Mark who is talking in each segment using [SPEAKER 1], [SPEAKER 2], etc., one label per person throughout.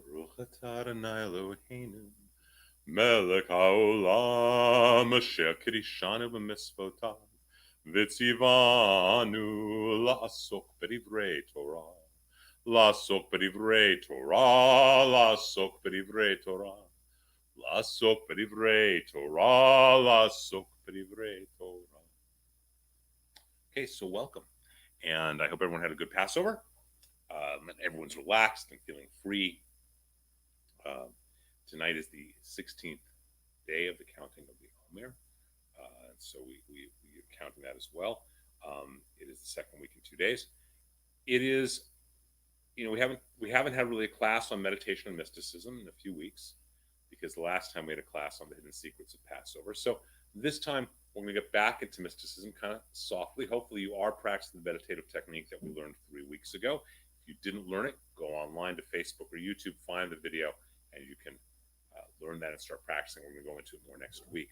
[SPEAKER 1] Baruch atah Adonai Eloheinu, melech haolam, asher kiddushanu b'mitzvotav, v'tzivanu la'asok b'divrei Torah, la'asok b'divrei Torah, la'asok b'divrei Torah, la'asok b'divrei Torah, la'asok b'divrei Torah. Okay, so welcome, and I hope everyone had a good Passover. And everyone's relaxed and feeling free. Tonight is the 16th day of the counting of the Omer, so we are counting that as well. It is the second week in 2 days. It is, we haven't had really a class on meditation and mysticism in a few weeks, because the last time we had a class on the hidden secrets of Passover. So this time we're going to get back into mysticism kind of softly. Hopefully you are practicing the meditative technique that we learned 3 weeks ago. If you didn't learn it, go online to Facebook or YouTube, find the video, and you can learn that and start practicing. We're going to go into it more next week.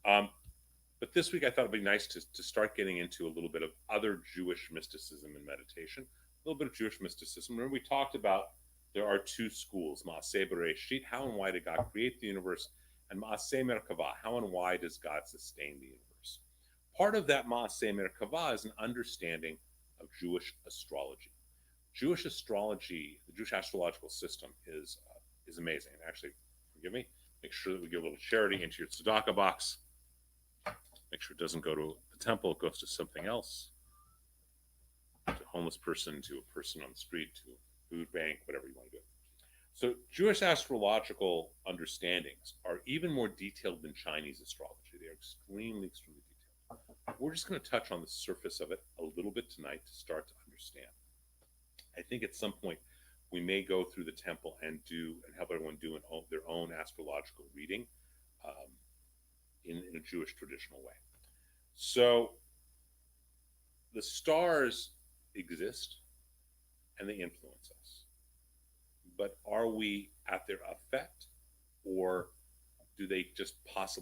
[SPEAKER 1] But this week I thought it'd be nice to start getting into a little bit of other Jewish mysticism and meditation, a little bit of Jewish mysticism. Remember, we talked about there are 2 schools, Maaseh Bereshit, how and why did God create the universe, and Maaseh Merkavah, how and why does God sustain the universe. Part of that Maaseh Merkavah is an understanding of Jewish astrology. Jewish astrology, the Jewish astrological system is amazing. And actually, forgive me, make sure that we give a little charity into your tzedakah box. Make sure it doesn't go to the temple, it goes to something else, to a homeless person, to a person on the street, to a food bank, whatever you want to do. So Jewish astrological understandings are even more detailed than Chinese astrology. They are extremely, extremely detailed. We're just going to touch on the surface of it a little bit tonight to start to understand. I think at some point we may go through the temple and help everyone do their own astrological reading in a Jewish traditional way. So the stars exist and they influence us. But are we at their effect, or do they just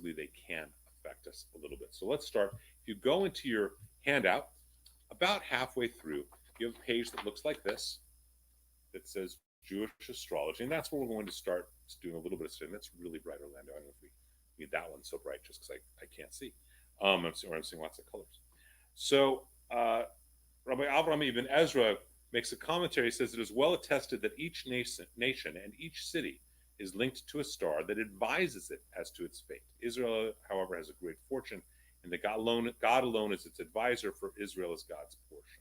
[SPEAKER 1] they can affect us a little bit? So let's start. If you go into your handout, about halfway through, you have a page that looks like this that says Jewish astrology, and that's where we're going to start doing a little bit of studying. That's really bright, Orlando. I don't know if we need that one so bright just because I can't see. I'm seeing lots of colors. So Rabbi Avraham Ibn Ezra makes a commentary. He says it is well attested that each nation and each city is linked to a star that advises it as to its fate. Israel, however, has a great fortune, and that God alone is its advisor, for Israel is God's portion.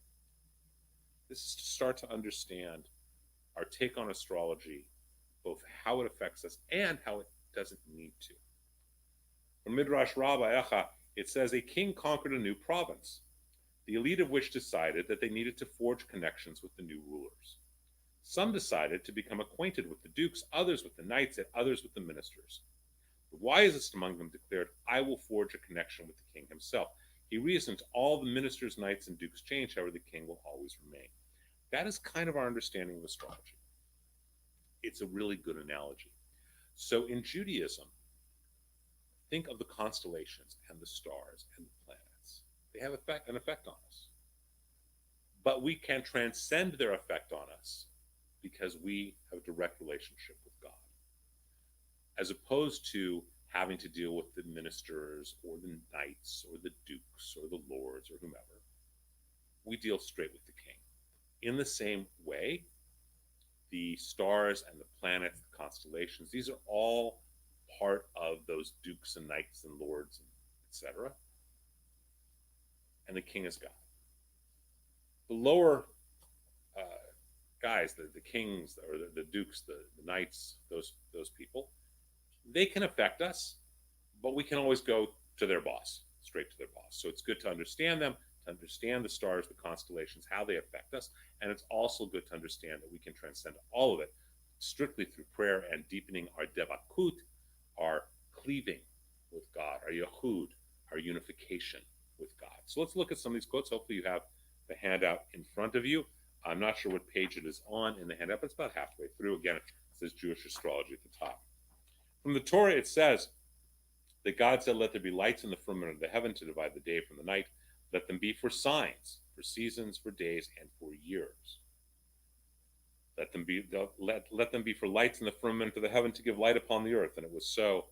[SPEAKER 1] This is to start to understand our take on astrology, both how it affects us and how it doesn't need to. From Midrash Rabbi Echa, it says a king conquered a new province, the elite of which decided that they needed to forge connections with the new rulers. Some decided to become acquainted with the dukes, others with the knights, and others with the ministers. The wisest among them declared, I will forge a connection with the king himself. He reasoned, all the ministers, knights, and dukes change, however, the king will always remain. That is kind of our understanding of astrology. It's a really good analogy. So in Judaism, think of the constellations and the stars and the planets. They have an effect on us. But we can transcend their effect on us because we have a direct relationship with God, as opposed to having to deal with the ministers or the knights or the dukes or the lords or whomever. We deal straight with the king. In the same way, the stars and the planets, the constellations, these are all part of those dukes and knights and lords, etc. And the king is God. The lower guys, the kings or the dukes, the knights, those people, they can affect us, but we can always go to their boss, straight to their boss. So it's good to understand them, to understand the stars, the constellations, how they affect us. And it's also good to understand that we can transcend all of it strictly through prayer and deepening our devakut, our cleaving with God, our yahud, our unification with God. So let's look at some of these quotes. Hopefully you have the handout in front of you. I'm not sure what page it is on in the handout, but it's about halfway through. Again, it says Jewish astrology at the top. From the Torah, it says that God said, let there be lights in the firmament of the heaven to divide the day from the night. Let them be for signs, for seasons, for days, and for years. Let them be for lights in the firmament of the heaven to give light upon the earth. And it was so.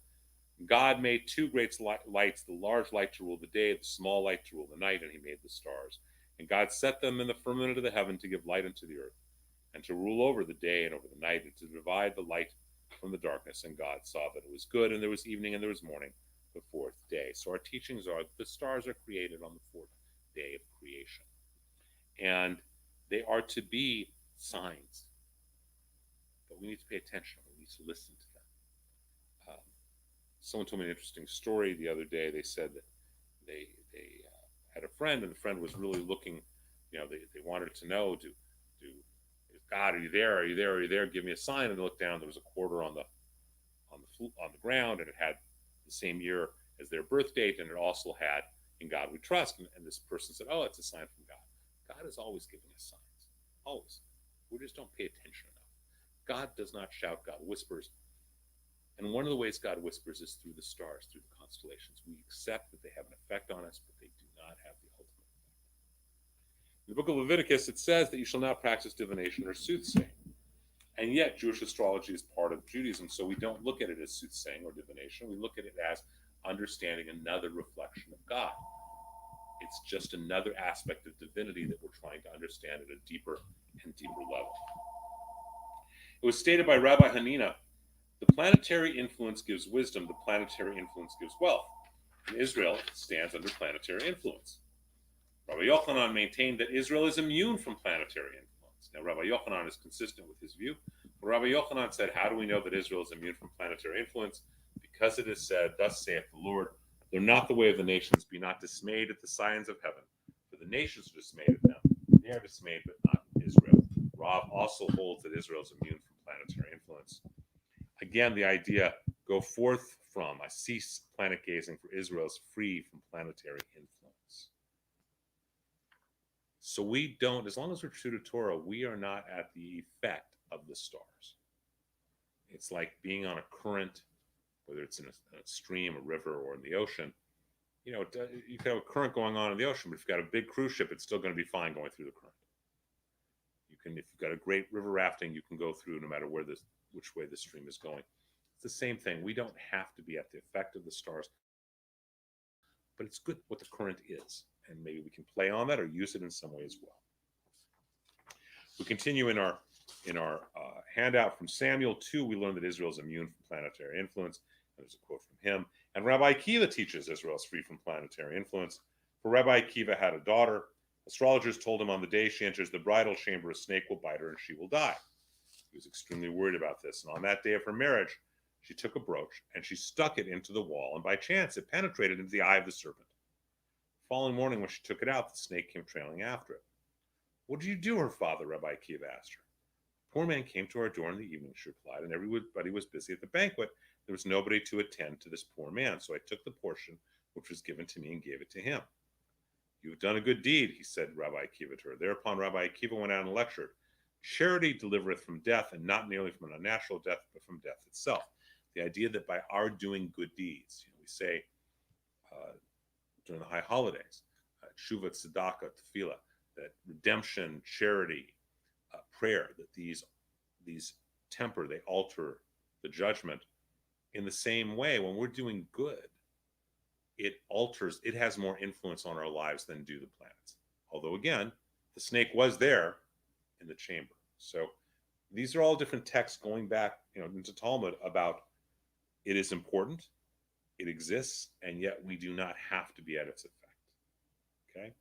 [SPEAKER 1] God made two great lights, the large light to rule the day, the small light to rule the night, and he made the stars. And God set them in the firmament of the heaven to give light unto the earth, and to rule over the day and over the night, and to divide the light from the darkness. And God saw that it was good, and there was evening and there was morning, the fourth day. So our teachings are the stars are created on the fourth day of creation. And they are to be signs. But we need to pay attention. We need to listen to them. Someone told me an interesting story the other day. They said that they had a friend, and the friend was really looking. They wanted to know, God, are you there? Are you there? Are you there? Give me a sign. And they looked down. There was a quarter on the ground, and it had the same year as their birth date, and it also had "In God We Trust." And this person said, "Oh, it's a sign from God." God is always giving us signs. Always. We just don't pay attention enough. God does not shout. God whispers. And one of the ways God whispers is through the stars, through the constellations. We accept that they have an effect on us, but they do not have the ultimate effect. In the book of Leviticus, it says that you shall not practice divination or soothsaying. And yet, Jewish astrology is part of Judaism, so we don't look at it as soothsaying or divination. We look at it as understanding another reflection of God. It's just another aspect of divinity that we're trying to understand at a deeper and deeper level. It was stated by Rabbi Hanina, the planetary influence gives wisdom, the planetary influence gives wealth. And Israel stands under planetary influence. Rabbi Yochanan maintained that Israel is immune from planetary influence. Now, Rabbi Yochanan is consistent with his view. But Rabbi Yochanan said, how do we know that Israel is immune from planetary influence? Because it is said, thus saith the Lord, they're not the way of the nations, be not dismayed at the signs of heaven. For the nations are dismayed at them. They are dismayed, but not Israel. Rav also holds that Israel is immune from planetary influence. Again, the idea, go forth from, I cease planet gazing, for Israel is free from planetary influence. So we don't, as long as we're true to Torah, we are not at the effect of the stars. It's like being on a current, whether it's in a stream, a river, or in the ocean. You can have a current going on in the ocean, but if you've got a big cruise ship, it's still going to be fine going through the current. If you've got a great river rafting, you can go through no matter which way the stream is going. It's the same thing. We don't have to be at the effect of the stars, but it's good what the current is, and maybe we can play on that or use it in some way as well. We continue in our handout from Samuel 2. We learn that Israel is immune from planetary influence. There's a quote from him. And Rabbi Akiva teaches Israel is free from planetary influence. For Rabbi Akiva had a daughter. Astrologers told him on the day she enters the bridal chamber, a snake will bite her and she will die. He was extremely worried about this. And on that day of her marriage, she took a brooch and she stuck it into the wall. And by chance, it penetrated into the eye of the serpent. The following morning, when she took it out, the snake came trailing after it. What did you do, her father? Rabbi Akiva asked her. The poor man came to our door in the evening, she replied, and everybody was busy at the banquet. There was nobody to attend to this poor man. So I took the portion which was given to me and gave it to him. You have done a good deed, he said, Rabbi Akiva to her. Thereupon Rabbi Akiva went out and lectured. Charity delivereth from death, and not merely from an unnatural death, but from death itself. The idea that by our doing good deeds, we say during the high holidays, tshuva, tzedakah, tefillah, that redemption, charity, prayer, that these temper, they alter the judgment. In the same way, when we're doing good, it has more influence on our lives than do the planets. Although again, the snake was there in the chamber. So these are all different texts going back, into Talmud about it is important, it exists, and yet we do not have to be at its effect.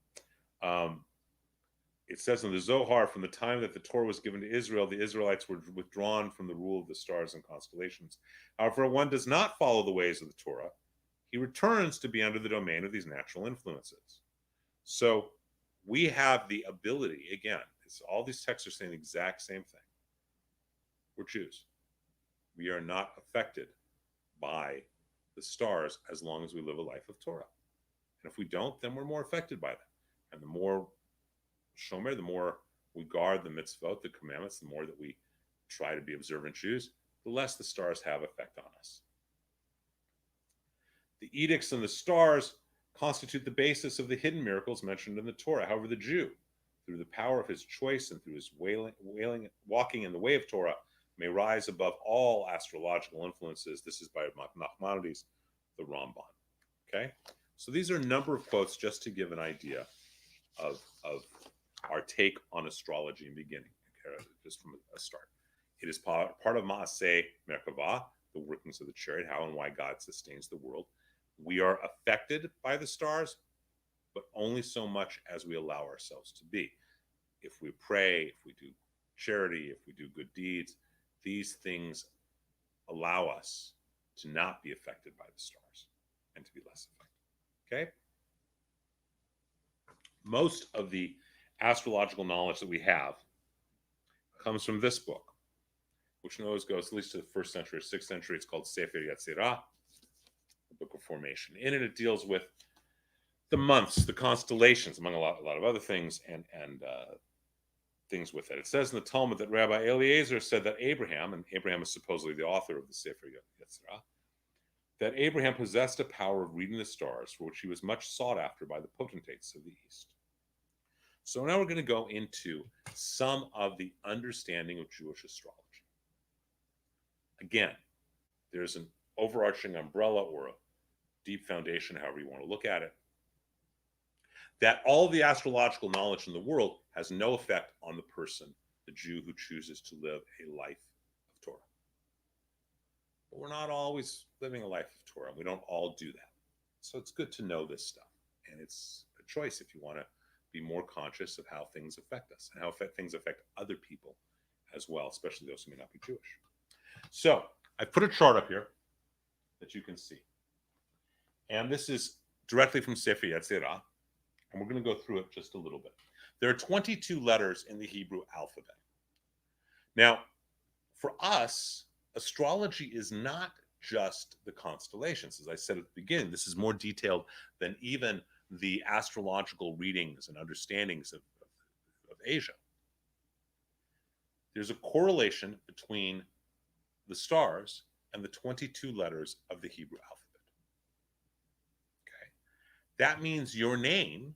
[SPEAKER 1] Okay. It says in the Zohar, from the time that the Torah was given to Israel, the Israelites were withdrawn from the rule of the stars and constellations. However, one does not follow the ways of the Torah. He returns to be under the domain of these natural influences. So we have the ability, again, all these texts are saying the exact same thing. We're Jews. We are not affected by the stars as long as we live a life of Torah. And if we don't, then we're more affected by them. And the more Shomer, the more we guard the mitzvot, the commandments, the more that we try to be observant Jews, the less the stars have effect on us. The edicts and the stars constitute the basis of the hidden miracles mentioned in the Torah. However, the Jew, through the power of his choice and through his walking in the way of Torah, may rise above all astrological influences. This is by Nachmanides, the Ramban. Okay, so these are a number of quotes just to give an idea of our take on astrology in beginning, okay, just from a start. It is part of Maaseh Merkavah, the workings of the chariot, how and why God sustains the world. We are affected by the stars, but only so much as we allow ourselves to be. If we pray, if we do charity, if we do good deeds, these things allow us to not be affected by the stars and to be less affected. Okay? Most of the astrological knowledge that we have comes from this book, which always goes at least to the 1st century or 6th century. It's called Sefer Yetzirah, the Book of Formation. In it, it deals with the months, the constellations, among a lot of other things, and things with it. It says in the Talmud that Rabbi Eliezer said that Abraham, and Abraham is supposedly the author of the Sefer Yetzirah, that Abraham possessed a power of reading the stars, for which he was much sought after by the potentates of the East. So now we're going to go into some of the understanding of Jewish astrology. Again, there's an overarching umbrella or a deep foundation, however you want to look at it, that all the astrological knowledge in the world has no effect on the person, the Jew who chooses to live a life of Torah. But we're not always living a life of Torah. We don't all do that. So it's good to know this stuff. And it's a choice if you want to be more conscious of how things affect us and how things affect other people as well, especially those who may not be Jewish. So I put a chart up here that you can see. And this is directly from Sefer Yetzirah. And we're going to go through it just a little bit. There are 22 letters in the Hebrew alphabet. Now, for us, astrology is not just the constellations. As I said at the beginning, this is more detailed than even the astrological readings and understandings of Asia. There's a correlation between the stars and the 22 letters of the Hebrew alphabet. Okay, that means your name,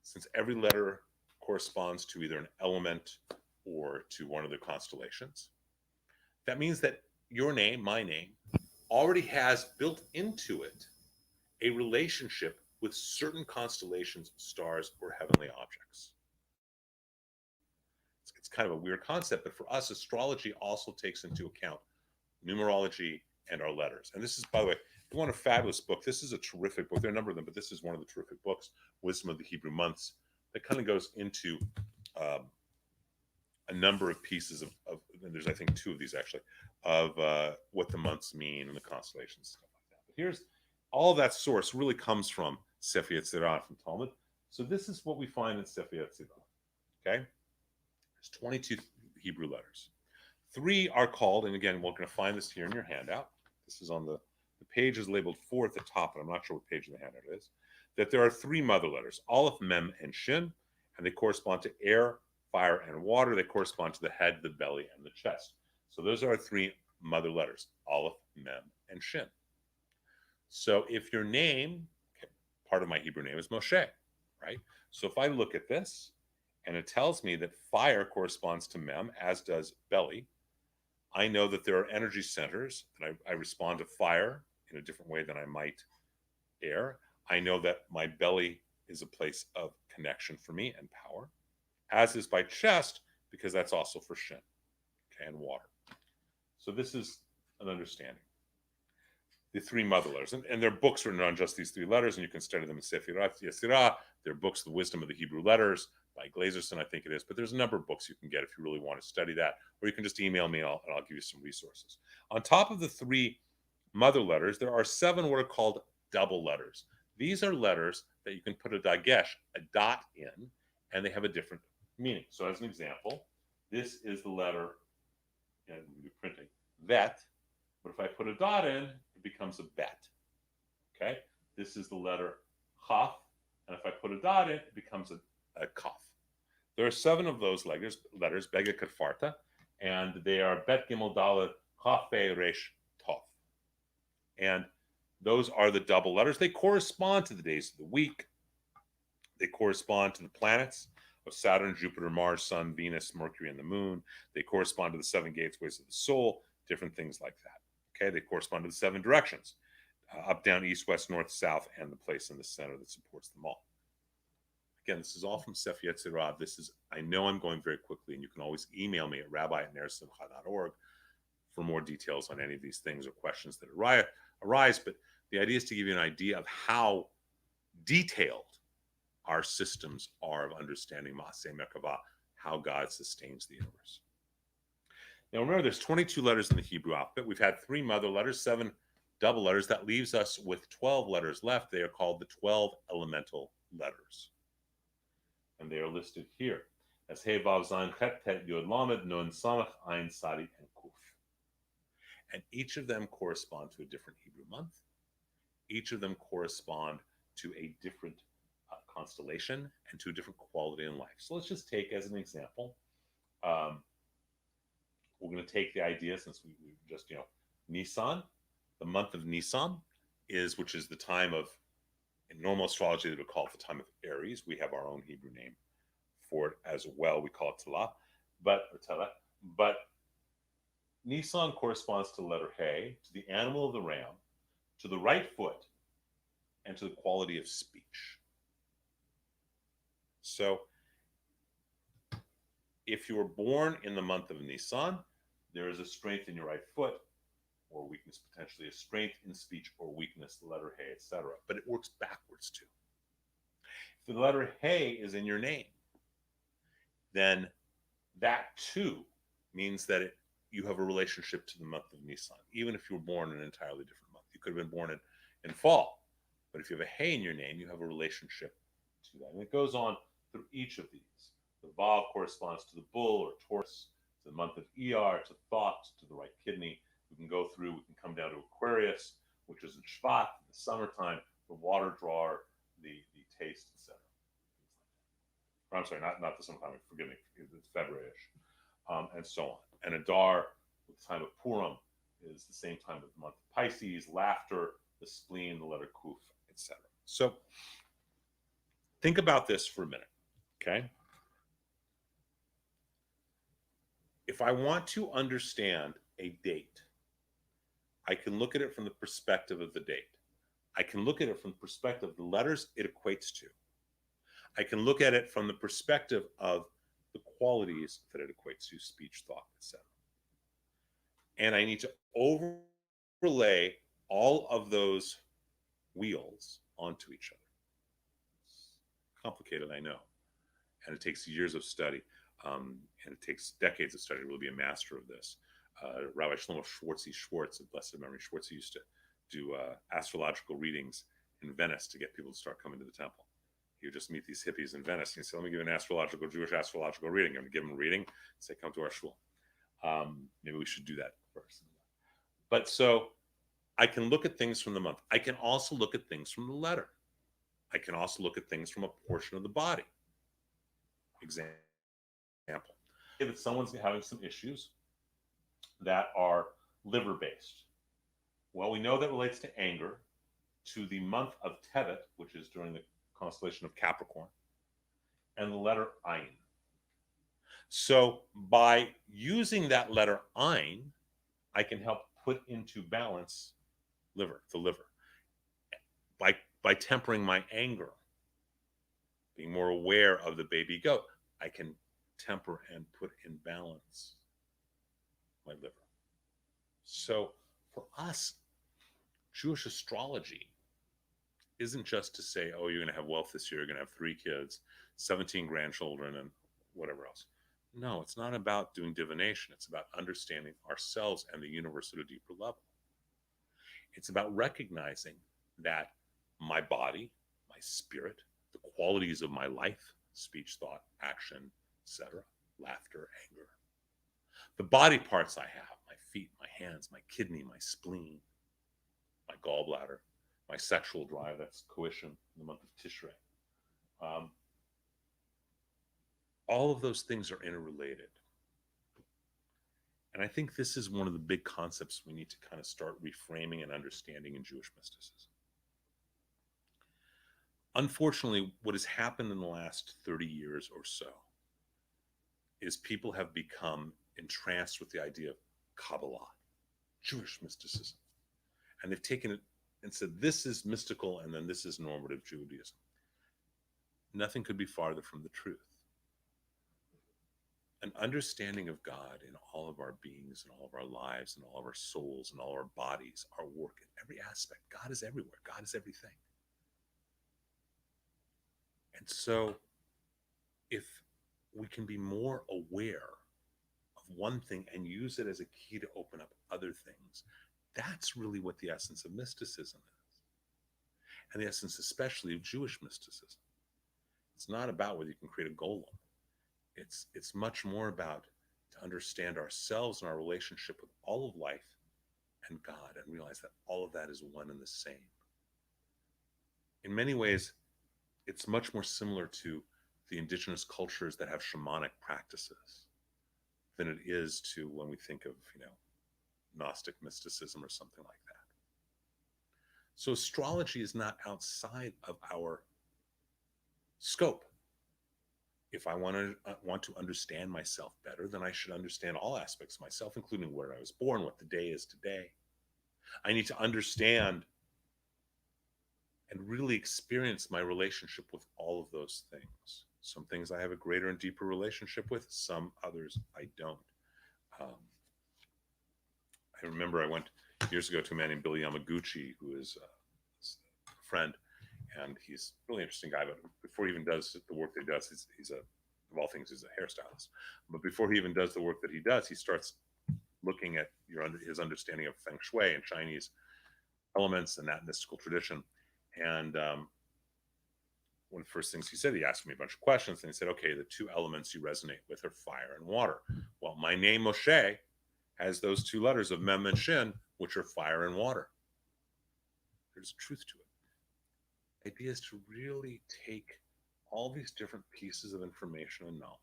[SPEAKER 1] since every letter corresponds to either an element or to one of the constellations, that means that your name, my name, already has built into it a relationship with certain constellations, stars, or heavenly objects. It's kind of a weird concept, but for us, astrology also takes into account numerology and our letters. And this is, by the way, if you want a fabulous book, this is a terrific book. There are a number of them, but this is one of the terrific books, Wisdom of the Hebrew Months, that kind of goes into a number of pieces of and there's, I think, 2 of these actually, of what the months mean and the constellations, stuff like that. But here's, all of that source really comes from Sefer Yetzirah, from Talmud. So this is what we find in Sefer Yetzirah, okay? There's 22 Hebrew letters. 3 are called, and again, we're going to find this here in your handout. This is on the page is labeled 4 at the top, and I'm not sure what page of the handout it is, that there are 3 mother letters, Aleph, Mem, and Shin, and they correspond to air, fire, and water. They correspond to the head, the belly, and the chest. So those are our 3 mother letters, Aleph, Mem, and Shin. So if your name, part of my Hebrew name is Moshe, right? So if I look at this, and it tells me that fire corresponds to Mem, as does belly, I know that there are energy centers, that I respond to fire in a different way than I might air. I know that my belly is a place of connection for me and power, as is my chest, because that's also for Shin, okay, and water. So this is an understanding. The 3 mother letters, and there are books written on just these 3 letters, and you can study them in Sefer Yetzirah. There are books, The Wisdom of the Hebrew Letters, by Glazerson, I think it is, but there's a number of books you can get if you really want to study that, or you can just email me and I'll give you some resources. On top of the 3 mother letters, there are 7 what are called double letters. These are letters that you can put a dagesh, a dot in, and they have a different meaning. So as an example, this is the letter, and we're printing, vet, but if I put a dot in, it becomes a bet. Okay? This is the letter chaf, and if I put a dot in, it becomes a kaf. There are 7 of those letters, Bega Katfarta, and they are Bet Gimel Dalet Chaf Pe Resh Tov. And those are the double letters. They correspond to the days of the week. They correspond to the planets of Saturn, Jupiter, Mars, Sun, Venus, Mercury, and the Moon. They correspond to the 7 gateways of the soul, different things like that. Okay, they correspond to the 7 directions, up, down, east, west, north, south, and the place in the center that supports them all. Again, this is all from Sefer Yetzirah. This is, I know I'm going very quickly, and you can always email me at rabbi@nersimcha.org for more details on any of these things or questions that arise. But the idea is to give you an idea of how detailed our systems are of understanding Maaseh Merkavah, how God sustains the universe. Now remember, there's 22 letters in the Hebrew alphabet. We've had 3 mother letters, 7 double letters. That leaves us with 12 letters left. They are called the 12 elemental letters. And they are listed here as He, Vav, Zayin, Chet, Tet, Yod, Lamed, Nun, Samach, Ayin, Sadi, and Kuf. And each of them correspond to a different Hebrew month. Each of them correspond to a different constellation and to a different quality in life. So let's just take as an example, we're going to take the idea, since we just, Nisan, the month of Nisan which is the time of, in normal astrology, they would call it the time of Aries. We have our own Hebrew name for it as well. We call it Tala, but Nisan corresponds to the letter He, to the animal of the ram, to the right foot, and to the quality of speech. So if you were born in the month of Nisan, there is a strength in your right foot, or weakness, potentially a strength in speech or weakness, the letter He, etc. But it works backwards too. If the letter He is in your name, then that too means that you have a relationship to the month of Nisan, even if you were born in an entirely different month. You could have been born in fall, but if you have a He in your name, you have a relationship to that. And it goes on through each of these. The Vav corresponds to the bull or Taurus, to the month of Iyar, to thought, to the right kidney. We can go through, we can come down to Aquarius, which is in Shvat, in the summertime, the water drawer, the taste, etc. I'm sorry, not the summertime, forgive me, it's February-ish, and so on. And Adar, the time of Purim, is the same time of the month of Pisces, laughter, the spleen, the letter Kuf, etc. So think about this for a minute, okay? If I want to understand a date, I can look at it from the perspective of the date. I can look at it from the perspective of the letters it equates to. I can look at it from the perspective of the qualities that it equates to, speech, thought, etc. And I need to overlay all of those wheels onto each other. It's complicated, I know. And it takes years of study. And it takes decades of study to really be a master of this. Rabbi Shlomo Schwartz of blessed memory, Schwartz used to do astrological readings in Venice to get people to start coming to the temple. He would just meet these hippies in Venice and he'd say, let me give you an Jewish astrological reading. I'm going to give them a reading and say, come to our shul. Maybe we should do that first. But so I can look at things from the month. I can also look at things from the letter. I can also look at things from a portion of the body. Example. If someone's having some issues that are liver-based, well, we know that relates to anger, to the month of Tevet, which is during the constellation of Capricorn, and the letter Ayin. So by using that letter Ayin, I can help put into balance the liver. By tempering my anger, being more aware of the baby goat, I can temper and put in balance my liver. So for us, Jewish astrology isn't just to say, oh, you're going to have wealth this year, you're going to have 3 kids, 17 grandchildren, and whatever else. No, it's not about doing divination. It's about understanding ourselves and the universe at a deeper level. It's about recognizing that my body, my spirit, the qualities of my life, speech, thought, action, etc., laughter, anger, the body parts I have, my feet, my hands, my kidney, my spleen, my gallbladder, my sexual drive, that's coition in the month of Tishrei. All of those things are interrelated. And I think this is one of the big concepts we need to kind of start reframing and understanding in Jewish mysticism. Unfortunately, what has happened in the last 30 years or so is people have become entranced with the idea of Kabbalah, Jewish mysticism. And they've taken it and said, this is mystical, and then this is normative Judaism. Nothing could be farther from the truth. An understanding of God in all of our beings and all of our lives and all of our souls and all of our bodies, our work, in every aspect. God is everywhere. God is everything. And so if we can be more aware of one thing and use it as a key to open up other things, that's really what the essence of mysticism is. And the essence especially of Jewish mysticism. It's not about whether you can create a golem. It's much more about to understand ourselves and our relationship with all of life and God, and realize that all of that is one and the same. In many ways, it's much more similar to the indigenous cultures that have shamanic practices than it is to when we think of, Gnostic mysticism or something like that. So astrology is not outside of our scope. If I want to understand myself better, then I should understand all aspects of myself, including where I was born, what the day is today. I need to understand and really experience my relationship with all of those things. Some things I have a greater and deeper relationship with, some others I don't. I remember I went years ago to a man named Billy Yamaguchi, who is a friend, and he's a really interesting guy. But before he even does the work that he does, he's of all things, he's a hairstylist. But before he even does the work that he does, he starts looking at his understanding of Feng Shui and Chinese elements and that mystical tradition. And one of the first things he said, he asked me a bunch of questions, and he said, okay, the two elements you resonate with are fire and water. Well, my name, Moshe, has those two letters of Mem and Shin, which are fire and water. There's truth to it. The idea is to really take all these different pieces of information and knowledge,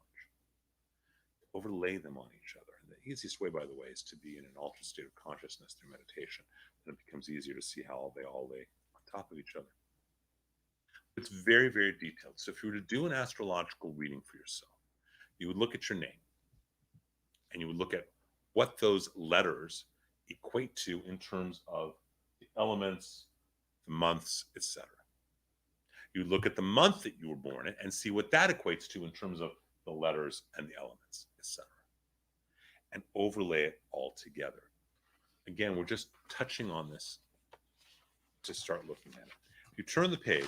[SPEAKER 1] overlay them on each other. And the easiest way, by the way, is to be in an altered state of consciousness through meditation. And it becomes easier to see how they all lay on top of each other. It's very, very detailed. So if you were to do an astrological reading for yourself, you would look at your name and you would look at what those letters equate to in terms of the elements, the months, etc. You look at the month that you were born in and see what that equates to in terms of the letters and the elements, etc. And overlay it all together. Again, we're just touching on this to start looking at it. If you turn the page,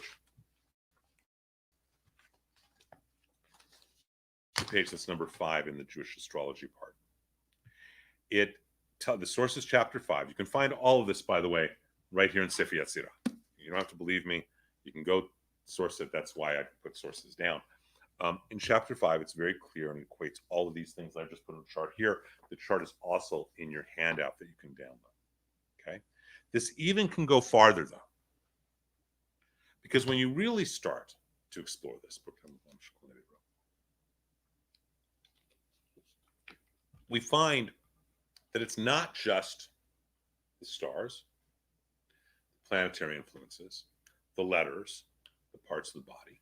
[SPEAKER 1] the page that's number 5 in the Jewish astrology part, the source is chapter 5. You can find all of this, by the way, right here in Sefer Yetzirah. You don't have to believe me. You can go source it. That's why I put sources down. In chapter 5, it's very clear and equates all of these things that I just put on the chart here. The chart is also in your handout that you can download. Okay. This even can go farther, though, because when you really start to explore this book, we find that it's not just the stars, the planetary influences, the letters, the parts of the body.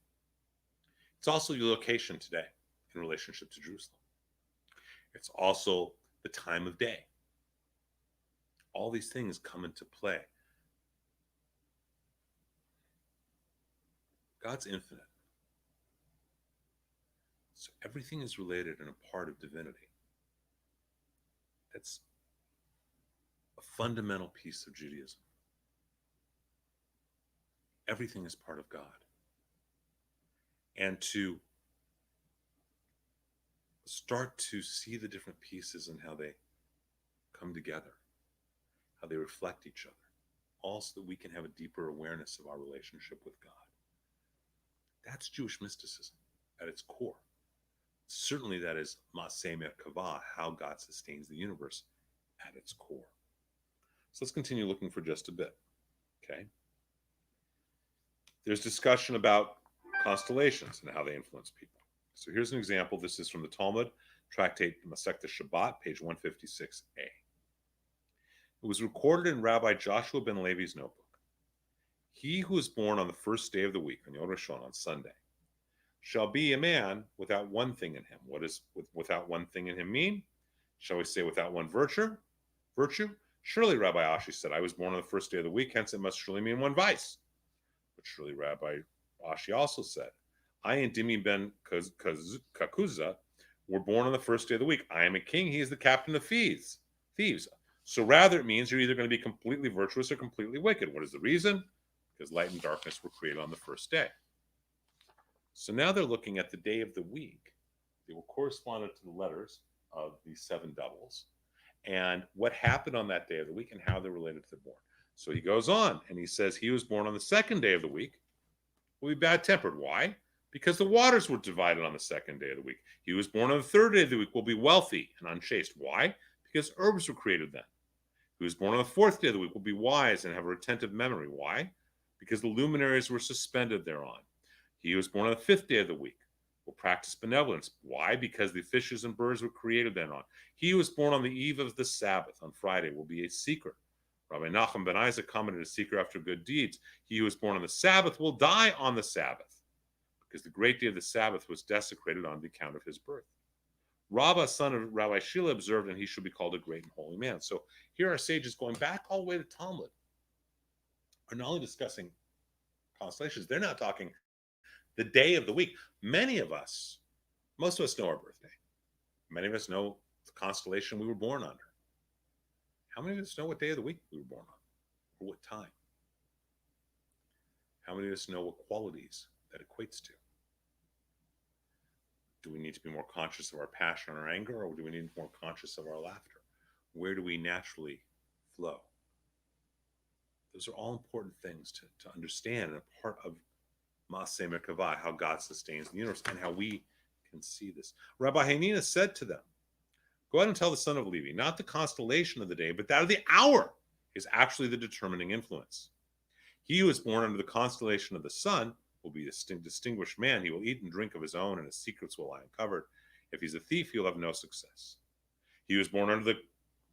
[SPEAKER 1] It's also your location today in relationship to Jerusalem. It's also the time of day. All these things come into play. God's infinite. So everything is related and a part of divinity. That's a fundamental piece of Judaism. Everything is part of God. And to start to see the different pieces and how they come together, how they reflect each other, all so that we can have a deeper awareness of our relationship with God. That's Jewish mysticism at its core. Certainly that is Ma'aseh Merkavah, how God sustains the universe at its core. So let's continue looking for just a bit. Okay. There's discussion about constellations and how they influence people. So here's an example. This is from the Talmud, Tractate Masechta Shabbat, page 156a. It was recorded in Rabbi Joshua ben Levi's notebook. He who is born on the first day of the week, on Yom Rishon, on Sunday, shall be a man without one thing in him. What does without one thing in him mean? Shall we say without one virtue? Virtue? Surely, Rabbi Ashi said, I was born on the first day of the week, hence it must surely mean one vice. But surely Rabbi Ashi also said, I and Dimi ben Kakuza were born on the first day of the week. I am a king, he is the captain of thieves. So rather it means you're either going to be completely virtuous or completely wicked. What is the reason? Because light and darkness were created on the first day. So now they're looking at the day of the week. They were correspondent to the letters of these seven doubles and what happened on that day of the week and how they're related to the born. So he goes on and he says he was born on the second day of the week will be bad-tempered. Why? Because the waters were divided on the second day of the week. He was born on the third day of the week will be wealthy and unchaste. Why? Because herbs were created then. He was born on the fourth day of the week will be wise and have a retentive memory. Why? Because the luminaries were suspended thereon. He was born on the fifth day of the week will practice benevolence. Why? Because the fishes and birds were created then on. He was born on the eve of the Sabbath on Friday will be a seeker. Rabbi Nachum ben Isaac commented, a seeker after good deeds. He who was born on the Sabbath will die on the Sabbath, because the great day of the Sabbath was desecrated on the account of his birth. Rabbah, son of Rabbi Shila, observed, and he should be called a great and holy man. So here are sages going back all the way to Talmud, are not only discussing constellations, they're not talking the day of the week. Most of us know our birthday. Many of us know the constellation we were born under. How many of us know what day of the week we were born on, or what time? How many of us know what qualities that equates to? Do we need to be more conscious of our passion or our anger, or do we need to be more conscious of our laughter? Where do we naturally flow? Those are all important things to understand and a part of Maaseh Merkavah, how God sustains the universe and how we can see this. Rabbi Hanina said to them, go ahead and tell the son of Levi, not the constellation of the day, but that of the hour is actually the determining influence. He who is born under the constellation of the sun will be a distinguished man. He will eat and drink of his own, and his secrets will lie uncovered. If he's a thief, he'll have no success. He who is born under the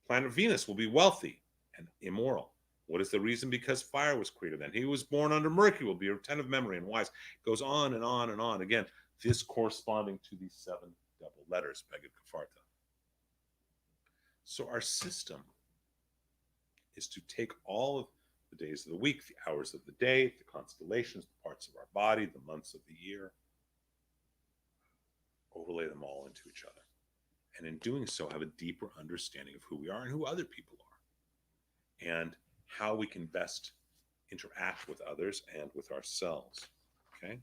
[SPEAKER 1] planet Venus will be wealthy and immoral. What is the reason? Because fire was created then. He who was born under Mercury will be a retentive memory and wise. It goes on and on and on. Again, this corresponding to these seven double letters, Beged Kafarta. So our system is to take all of the days of the week, the hours of the day, the constellations, the parts of our body, the months of the year, overlay them all into each other. And in doing so, have a deeper understanding of who we are and who other people are, and how we can best interact with others and with ourselves. Okay?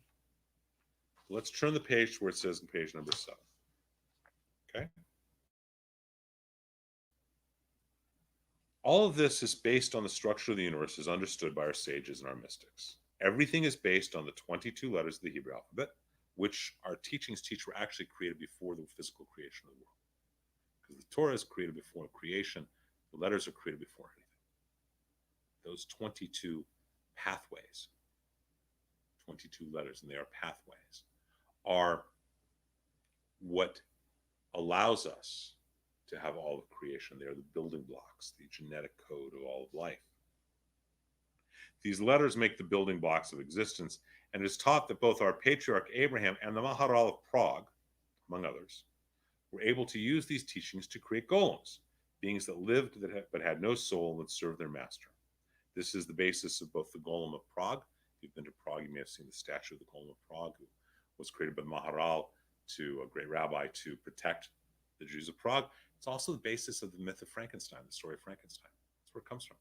[SPEAKER 1] Let's turn the page to where it says in page number 7. Okay? All of this is based on the structure of the universe as understood by our sages and our mystics. Everything is based on the 22 letters of the Hebrew alphabet, which our teachings teach were actually created before the physical creation of the world. Because the Torah is created before creation, the letters are created before anything. Those 22 pathways, 22 letters, and they are pathways, are what allows us to have all of creation. They are the building blocks, the genetic code of all of life. These letters make the building blocks of existence, and it is taught that both our patriarch Abraham and the Maharal of Prague, among others, were able to use these teachings to create golems, beings that lived but had no soul and that served their master. This is the basis of both the Golem of Prague. If you've been to Prague, you may have seen the statue of the Golem of Prague, who was created by Maharal, to a great rabbi, to protect the Jews of Prague. It's also the basis of the myth of Frankenstein, the story of Frankenstein. That's where it comes from.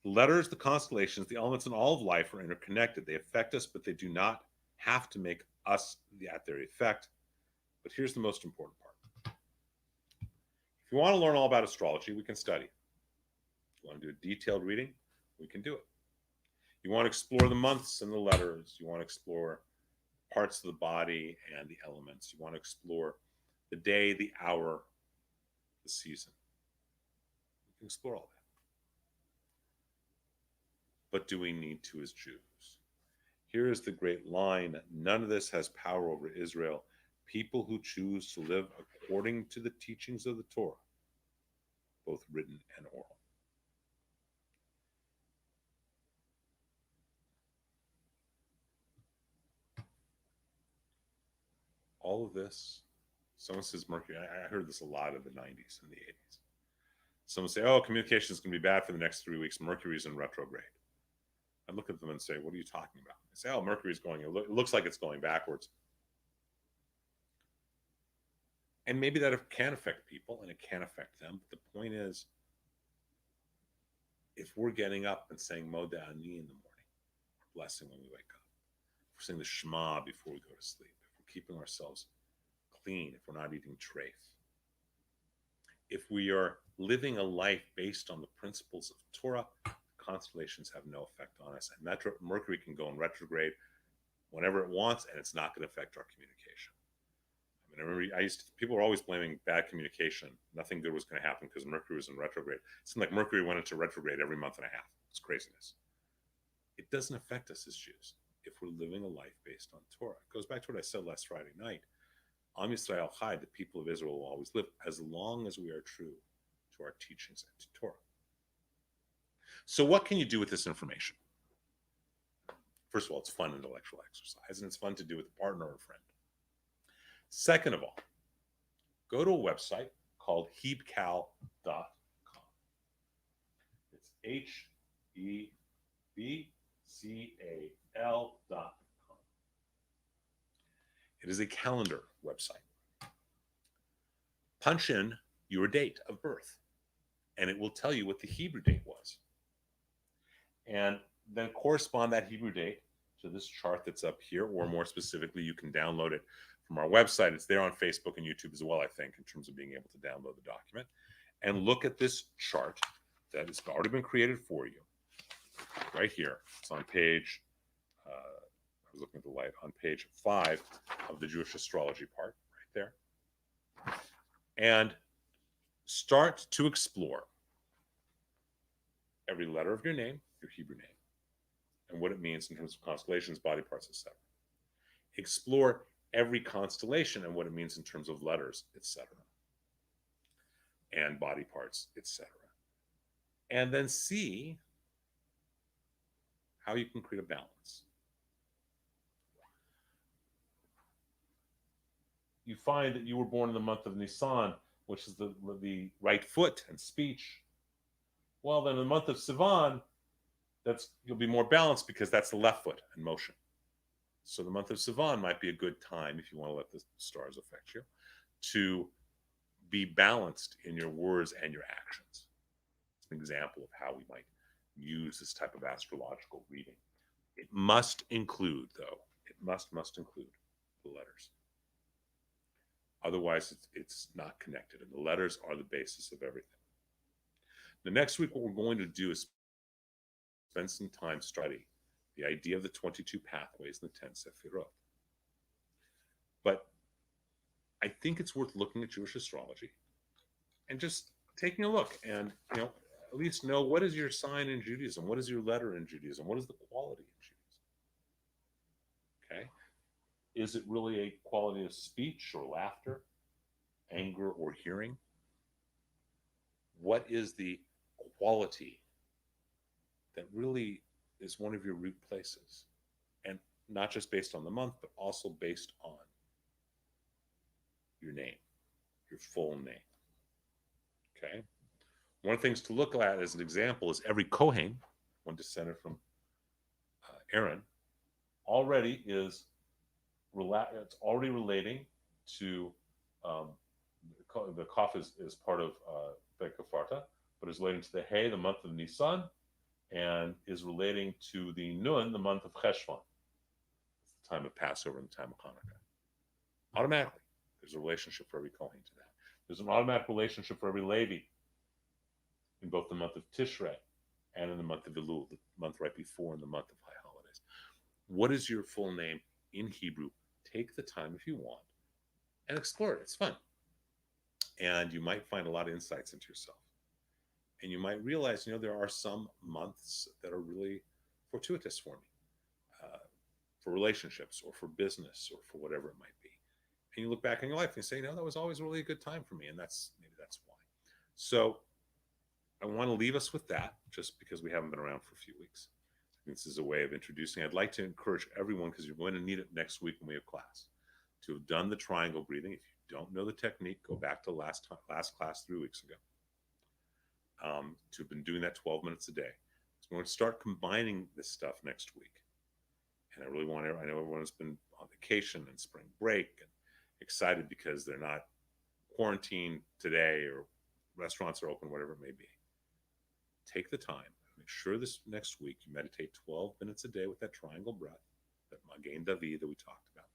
[SPEAKER 1] The letters, the constellations, the elements in all of life are interconnected. They affect us, but they do not have to make us at their effect. But here's the most important part. If you want to learn all about astrology, we can study. If you want to do a detailed reading, we can do it. You want to explore the months and the letters. You want to explore parts of the body and the elements. You want to explore the day, the hour, the season. You can explore all that. But do we need to as Jews? Here is the great line: none of this has power over Israel, people who choose to live according to the teachings of the Torah, both written and oral. all of this, someone says Mercury, I heard this a lot in the 90s and the 80s. Someone say, oh, communication is going to be bad for the next 3 weeks. Mercury's in retrograde. I look at them and say, what are you talking about? I say, oh, Mercury's going, it looks like it's going backwards. And maybe that can affect people and it can affect them. But the point is, if we're getting up and saying Modeh Ani in the morning, blessing when we wake up, if we're saying the Shema before we go to sleep, if we're keeping ourselves clean, if we're not eating treif, if we are living a life based on the principles of Torah, constellations have no effect on us. And Mercury can go in retrograde whenever it wants, and it's not going to affect our communication. I mean, I remember people were always blaming bad communication. Nothing good was going to happen because Mercury was in retrograde. It seemed like Mercury went into retrograde every month and a half. It's craziness. It doesn't affect us as Jews if we're living a life based on Torah. It goes back to what I said last Friday night. Am Yisrael Chai, the people of Israel will always live as long as we are true to our teachings and to Torah. So what can you do with this information? First of all, it's fun intellectual exercise, and it's fun to do with a partner or a friend. Second of all, go to a website called hebcal.com. It's hebcal.com. It is a calendar website. Punch in your date of birth, and it will tell you what the Hebrew date was. And then correspond that Hebrew date to this chart that's up here, or more specifically, you can download it from our website. It's there on Facebook and YouTube as well, I think, in terms of being able to download the document. And look at this chart that has already been created for you right here. It's on page, I was looking at the light, on page 5 of the Jewish astrology part, right there. And start to explore every letter of your name, your Hebrew name, and what it means in terms of constellations, body parts, etc. Explore every constellation and what it means in terms of letters, etc., and body parts, etc. And then see how you can create a balance. You find that you were born in the month of Nisan, which is the right foot and speech. Well, then in the month of Sivan, you'll be more balanced because that's the left foot and motion. So the month of Sivan might be a good time, if you want to let the stars affect you, to be balanced in your words and your actions. It's an example of how we might use this type of astrological reading. It must include, though, it must include the letters. Otherwise, it's not connected, and the letters are the basis of everything. The next week, what we're going to do is spend some time studying the idea of the 22 pathways and the 10 Sefirot. But I think it's worth looking at Jewish astrology and just taking a look and, at least know, what is your sign in Judaism? What is your letter in Judaism? What is the quality in Judaism? Okay. Is it really a quality of speech or laughter, anger or hearing? What is the quality that really is one of your root places? And not just based on the month, but also based on your name, your full name. Okay? One of the things to look at as an example is every Kohen, one descended from Aaron, already is it's already relating to the Kaf is part of Bekafarta, but is relating to the Hay, the month of Nisan, and is relating to the Nun, the month of Cheshvan. It's the time of Passover and the time of Hanukkah. Automatically, there's a relationship for every Kohen to that. There's an automatic relationship for every Levi in both the month of Tishrei and in the month of Elul, the month right before, and the month of high holidays. What is your full name in Hebrew? Take the time if you want and explore it. It's fun. And you might find a lot of insights into yourself. And you might realize, there are some months that are really fortuitous for me, for relationships or for business or for whatever it might be. And you look back in your life and you say, that was always really a good time for me. And maybe that's why. So I want to leave us with that, just because we haven't been around for a few weeks. This is a way of introducing. I'd like to encourage everyone, because you're going to need it next week when we have class, to have done the triangle breathing. If you don't know the technique, go back to last class 3 weeks ago. To have been doing that 12 minutes a day. So we're going to start combining this stuff next week. And I really want to, I know everyone's been on vacation and spring break and excited because they're not quarantined today or restaurants are open, whatever it may be. Take the time, make sure this next week you meditate 12 minutes a day with that triangle breath, that Magen David that we talked about.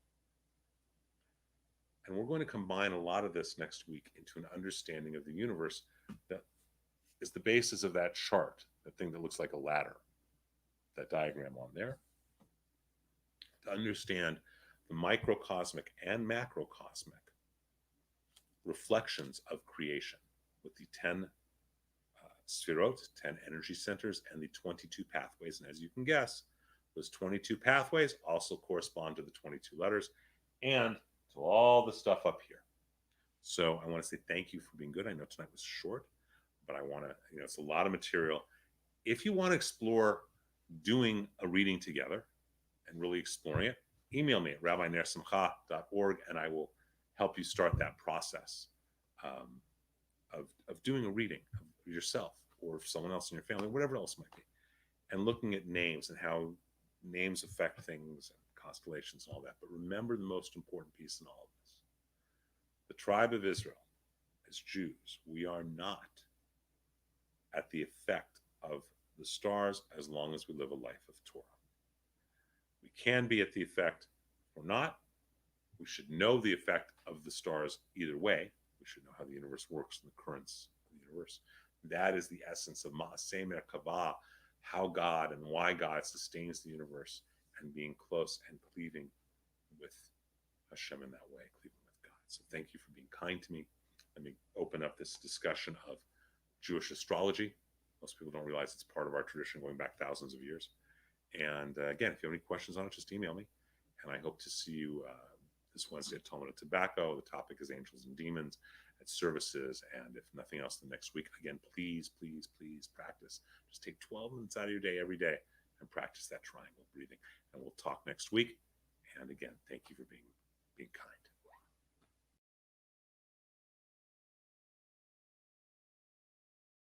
[SPEAKER 1] And we're going to combine a lot of this next week into an understanding of the universe that is the basis of that chart, that thing that looks like a ladder, that diagram on there, to understand the microcosmic and macrocosmic reflections of creation with the 10 sfirot, 10 energy centers, and the 22 pathways. And as you can guess, those 22 pathways also correspond to the 22 letters and to all the stuff up here. So I want to say thank you for being good. I know tonight was short, but I want to, it's a lot of material. If you want to explore doing a reading together and really exploring it, email me at rabbinersimcha.org and I will help you start that process of doing a reading of yourself or someone else in your family, whatever else might be, and looking at names and how names affect things and constellations and all that. But remember the most important piece in all of this. The tribe of Israel, as Jews, we are not at the effect of the stars as long as we live a life of Torah. We can be at the effect or not. We should know the effect of the stars either way. We should know how the universe works and the currents of the universe. That is the essence of Ma'aseh Merkavah, how God and why God sustains the universe and being close and cleaving with Hashem in that way, cleaving with God. So thank you for being kind to me. Let me open up this discussion of Jewish astrology. Most people don't realize it's part of our tradition going back thousands of years. And again, if you have any questions on it, just email me. And I hope to see you this Wednesday at Talmud and Tobacco. The topic is angels and demons at services. And if nothing else, the next week, again, please, please, please practice. Just take 12 minutes out of your day every day and practice that triangle breathing. And we'll talk next week. And again, thank you for being kind.